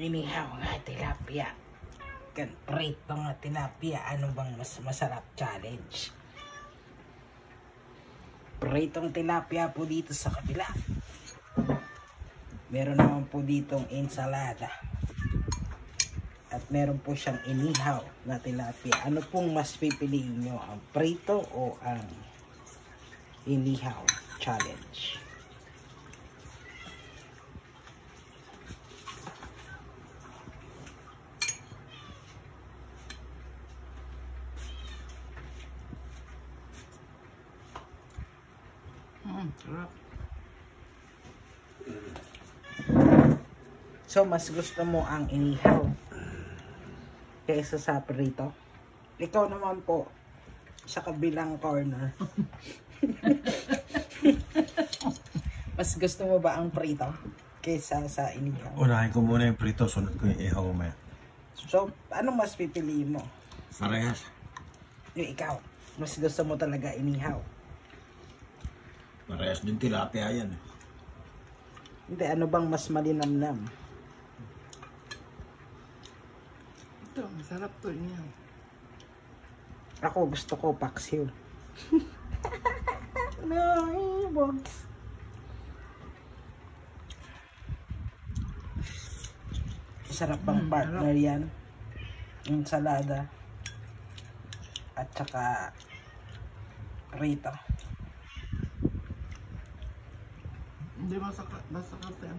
Inihaw nga tilapia. Prito nga tilapia. Ano bang mas masarap challenge? Pritong tilapia po dito sa kabila. Meron naman po ditong ensalada. At meron po siyang inihaw na tilapia. Ano pong mas pipiliin nyo? Ang prito o ang inihaw challenge? Sarap. So, mas gusto mo ang inihaw kaysa sa prito? Ikaw naman po, sa kabilang corner. Mas gusto mo ba ang prito kaysa sa inihaw? Unahin ko muna yung prito, sunod ko yung ihaw mamaya. So, ano mas pipiliin mo? Parehas. Yung ikaw, mas gusto mo talaga inihaw? Parehas din tilapia yan. Hindi, ano bang mas malinamnam? Ito, masarap to niya. Ako gusto ko paksiw. No, box. Sarap bang partner yan? Ensalada at saka rito. Hindi masakit yan.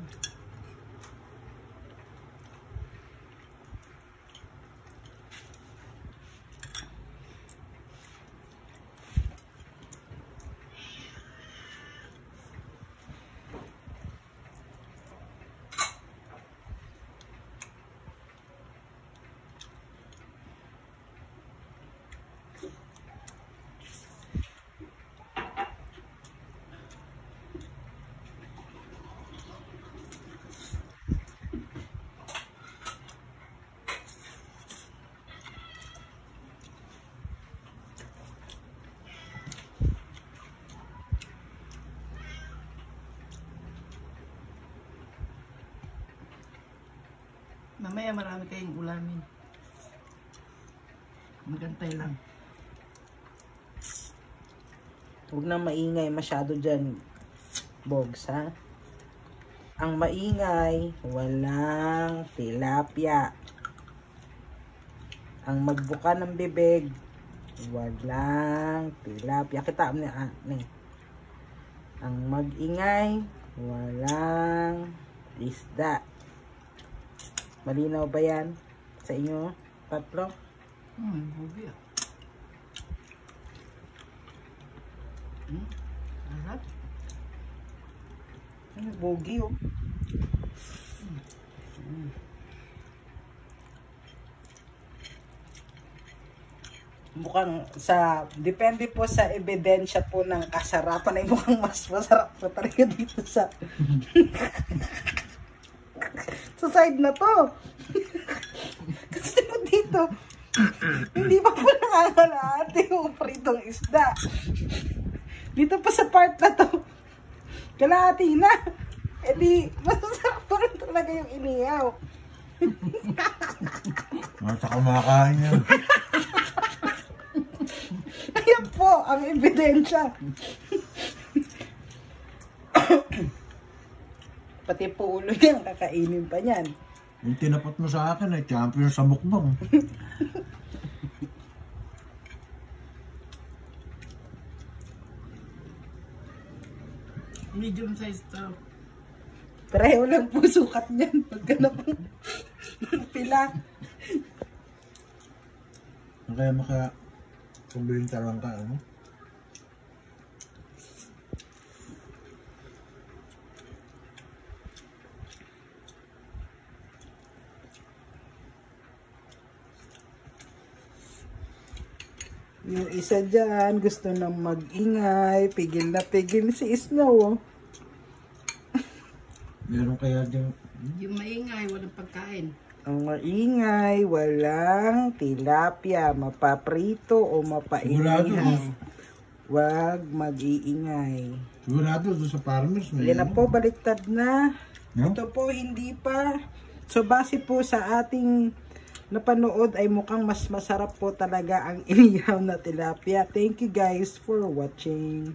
Mamaya marami kayong ulamin. Magantay lang. Huwag na maingay masyado dyan, Bogs, ha? Ang maingay, walang tilapia. Ang magbuka ng bibig, walang tilapia. Kita mo na, Ang magingay, walang isda. Malinaw ba yan sa inyo, tatlo? Bugi ah. Sarap. Ano, bugi oh. Mukhang depende po sa ebidensya po ng kasarapan ay mukhang mas masarap po talaga dito sa sa side na to. Kasi po dito, hindi pa po nangangalate yung pritong isda. Dito pa sa part na to, kalahati na. E di, masasarap pa rin talaga yung inihaw. Masa kumakain yan. Ayan po ang ebidensya. Pati po ulo yan, kakainin pa niyan. Yung tinapat mo sa akin ay champion sa mukbang. Medium size to. Pareho lang po sukat niyan. Pagka na po pila. Kaya pumbiling tarang ka, ano? Yung isa dyan, gusto nang mag-ingay, pigil na pigil si Snow. Oh. Meron kaya dyan. Yung maingay, walang pagkain. Ang maingay, walang tilapia, mapaprito o mapainihaw. Huwag mag-iingay. Sigurado doon sa farmers. Yan na po, baliktad na. No? Ito po, hindi pa. So, base po sa ating napanood ay mukhang mas masarap po talaga ang inihaw na tilapia. Thank you guys for watching.